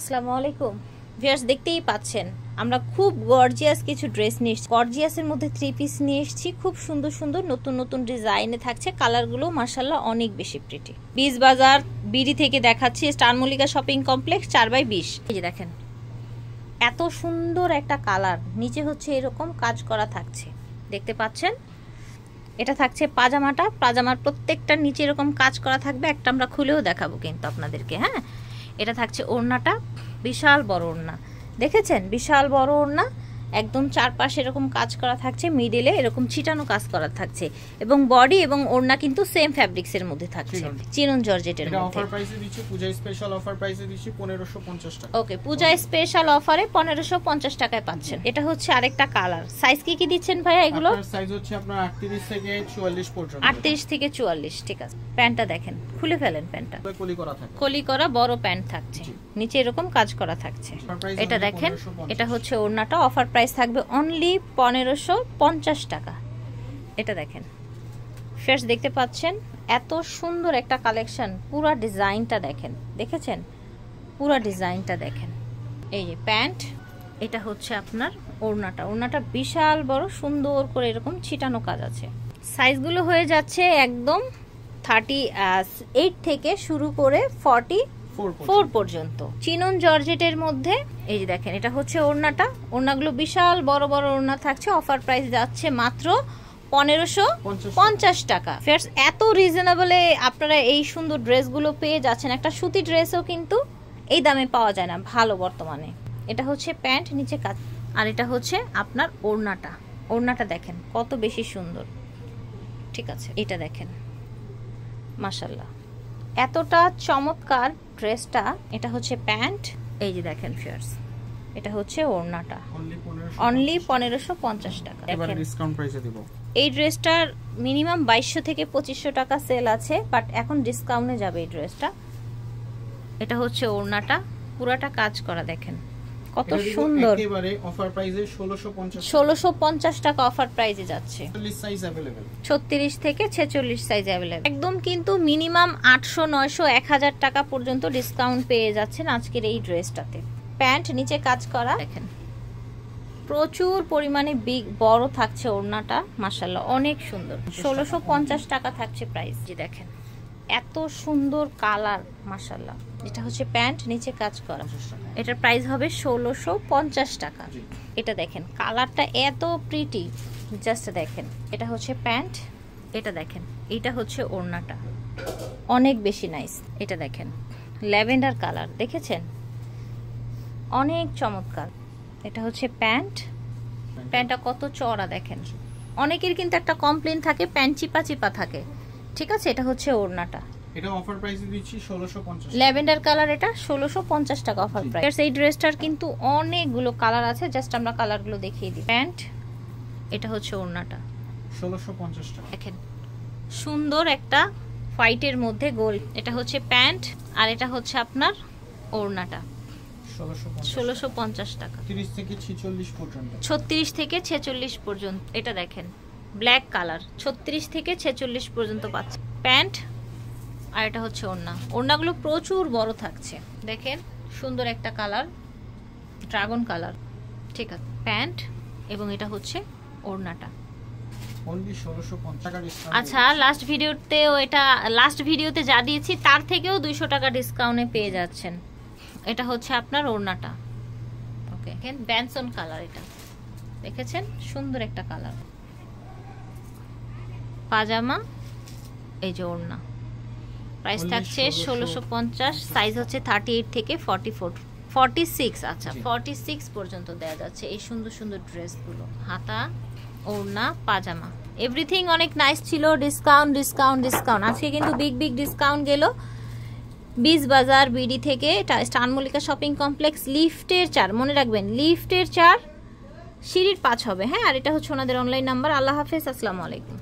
আসসালামু আলাইকুম ভিউয়ার্স, দেখতেই পাচ্ছেন আমরা খুব গর্জিয়াস কিছু ড্রেস নিয়ে এসেছি। গর্জিয়াসের মধ্যে 3 পিস নিয়ে এসেছি, খুব সুন্দর সুন্দর নতুন নতুন ডিজাইনে থাকছে। কালারগুলো মাশাআল্লাহ অনেক বেশি প্রিটি। বিজ বাজার বিডি থেকে দেখাচ্ছি, স্টার মল্লিকা শপিং কমপ্লেক্স 4/20। এই যে দেখেন এত সুন্দর একটা কালার, নিচে হচ্ছে এরকম কাজ করা থাকছে, দেখতে পাচ্ছেন। এটা থাকছে পাজামাটা, পাজামার প্রত্যেকটার নিচে এরকম কাজ করা থাকবে। একটা আমরা খুলেও দেখাবো কিন্তু আপনাদেরকে। হ্যাঁ, এটা থাকছে ওড়নাটা, বিশাল বড় ওড়না, দেখেছেন বিশাল বড় ওড়না, একদম চারপাশে এরকম কাজ করা থাকছে, মিডলে এরকম ছিটানো কাজ করা থাকছে, এবং বডি এবং ওড়না কিন্তু সেম ফ্যাব্রিক্স এর মধ্যে থাকছে, চিনন জর্জেটের মধ্যে। অফার প্রাইসে দিচ্ছি, পূজা স্পেশাল অফার প্রাইসে দিচ্ছি 1550 টাকা। ওকে, পূজা স্পেশাল অফারে 1550 টাকায় পাচ্ছেন। এটা হচ্ছে আরেকটা কালার। সাইজ কি দিচ্ছেন ভাইয়া এগুলো? সাইজ হচ্ছে আপনার 38 থেকে 44 পর্যন্ত। 38 থেকে 44, ঠিক আছে। প্যান্টটা দেখেন, খুলে ফেলেন প্যান্টটা, কলি করা থাকে, কলি করা বড় প্যান্ট থাকছে, নিচে এরকম কাজ করা থাকছে। এটা দেখেন, এটা হচ্ছে ওড়নাটা। অফার প্রাইস থাকবে অনলি 1550 টাকা। এটা দেখেন ফ্রেশ, দেখতে পাচ্ছেন এত সুন্দর একটা কালেকশন। পুরা ডিজাইনটা দেখেন, দেখেছেন পুরা ডিজাইনটা দেখেন। এই যে প্যান্ট, এটা হচ্ছে আপনার ওড়নাটা। ওড়নাটা বিশাল বড়, সুন্দর করে এরকম ছিটানো কাজ আছে। সাইজগুলো হয়ে যাচ্ছে একদম 38 থেকে শুরু করে 44 পর্যন্ত, চিনন জর্জেটের মধ্যে। এই যে দেখেন, এটা হচ্ছে ওড়নাটা। ওড়নাগুলো বিশাল বড় বড় ওড়না থাকছে। অফার প্রাইস যাচ্ছে মাত্র 1550 টাকা। ফ্রেন্ডস, এত রিজনেবলে আপনারা এই সুন্দর ড্রেসগুলো পেয়ে যাচ্ছেন। একটা সুতি ড্রেসও কিন্তু এই দামে পাওয়া যায় না ভালো বর্তমানে। এটা হচ্ছে প্যান্ট, নিচে কাজ, আর এটা হচ্ছে আপনার ওড়নাটা। ওড়নাটা দেখেন কত বেশি সুন্দর, ঠিক আছে। এটা দেখেন মাশাআল্লাহ এতটা চমৎকার ড্রেসটা। এটা হচ্ছে প্যান্ট, এই যে দেখেন ফিয়ার্স, এটা হচ্ছে ওড়নাটা। অনলি 1550 টাকা। এবারে ডিসকাউন্ট প্রাইসে দেব। এই ড্রেসটার মিনিমাম 2200 থেকে 2500 টাকা সেল আছে, বাট এখন ডিসকাউন্টে যাবে এই ড্রেসটা। এটা হচ্ছে ওড়নাটা, পুরাটা কাজ করা, দেখেন কত সুন্দর। একেবারে অফার প্রাইসে 1650 টাকা অফার প্রাইসে যাচ্ছে। 36 সাইজ अवेलेबल, 36 থেকে 46 সাইজ अवेलेबल। একদম কিন্তু মিনিমাম 800 900 1000 টাকা পর্যন্ত ডিসকাউন্ট পেয়ে যাচ্ছেন আজকের এই ড্রেসটাতে। প্যান্ট, নিচে কাজ করা, দেখেন প্রচুর পরিমাণে বিগ বড় থাকছে ওড়নাটা, মাশাআল্লাহ অনেক সুন্দর। 1650 টাকা থাকছে প্রাইস। জি দেখেন এত সুন্দর কালার, মাশাআল্লাহ। এটা হচ্ছে প্যান্ট, নিচে কাজ করা, এটার প্রাইস হবে 1650 টাকা। এটা দেখেন কালারটা এত প্রিটি, জাস্ট দেখেন। এটা হচ্ছে প্যান্ট, এটা দেখেন, এটা হচ্ছে ওড়নাটা, অনেক বেশি নাইস। এটা দেখেন ল্যাভেন্ডার কালার, দেখেছেন অনেক চমৎকার। এটা হচ্ছে প্যান্ট, প্যান্টটা কত চওড়া দেখেন। অনেকের কিন্তু একটা কমপ্লেন থাকে প্যান্ট চিপা চিপা থাকে, ঠিক আছে। এটা হচ্ছে ওড়নাটা, এটা অফার প্রাইসে দিচ্ছি 1650। ল্যাভেন্ডার কালার, এটা 1650 টাকা অফার প্রাইস। এই ড্রেসটার কিন্তু অনেকগুলো কালার আছে, জাস্ট আমরা কালারগুলো দেখিয়ে দিই। প্যান্ট, এটা হচ্ছে ওড়নাটা, 1650 টাকা। দেখেন সুন্দর একটা হোয়াইটের মধ্যে গোল। এটা হচ্ছে প্যান্ট, আর এটা হচ্ছে আপনার ওড়নাটা, 1650 টাকা। 30 থেকে 46 পর্যন্ত, 36 থেকে 46 পর্যন্ত। এটা দেখেন ব্ল্যাক কালার, 36 থেকে 46 পর্যন্ত পাচ্ছে প্যান্ট, আর এটা হচ্ছে ওড়না। ওড়নাগুলো প্রচুর বড় থাকছে, দেখেন সুন্দর একটা কালার, ড্রাগন কালার, ঠিক আছে। প্যান্ট এবং এটা হচ্ছে ওড়নাটা, অনলি 1650 টাকা ডিসকাউন্ট। আচ্ছা, লাস্ট ভিডিওতে যা দিয়েছি তার থেকেও 200 টাকা ডিসকাউন্টে পেয়ে যাচ্ছেন। এটা হচ্ছে আপনার ওড়নাটা, ওকে। দেখেন ব্যানসন কালার, এটা দেখেছেন সুন্দর একটা কালার। পাজামা, এই যে ওড়না, প্রাইস থাকছে 1650। সাইজ হচ্ছে 38 থেকে 46। আচ্ছা, 46 পর্যন্ত দেয়া যাচ্ছে এই সুন্দর সুন্দর ড্রেসগুলো। হাতা, ওড়না, পাজামা, এভরিথিং অনেক নাইস ছিল। ডিসকাউন্ট ডিসকাউন্ট ডিসকাউন্ট, আজকে কিন্তু বিগ বিগ ডিসকাউন্ট গেল বিজ বাজার বিডি থেকে। এটা স্টার মল্লিকা শপিং কমপ্লেক্স, লিফটের 4, মনে রাখবেন লিফটের 4, সিঁড়ির 5 হবে। হ্যাঁ, আর এটা হচ্ছে ওনাদের অনলাইন নাম্বার। আল্লাহ হাফেজ, আসসালামু আলাইকুম।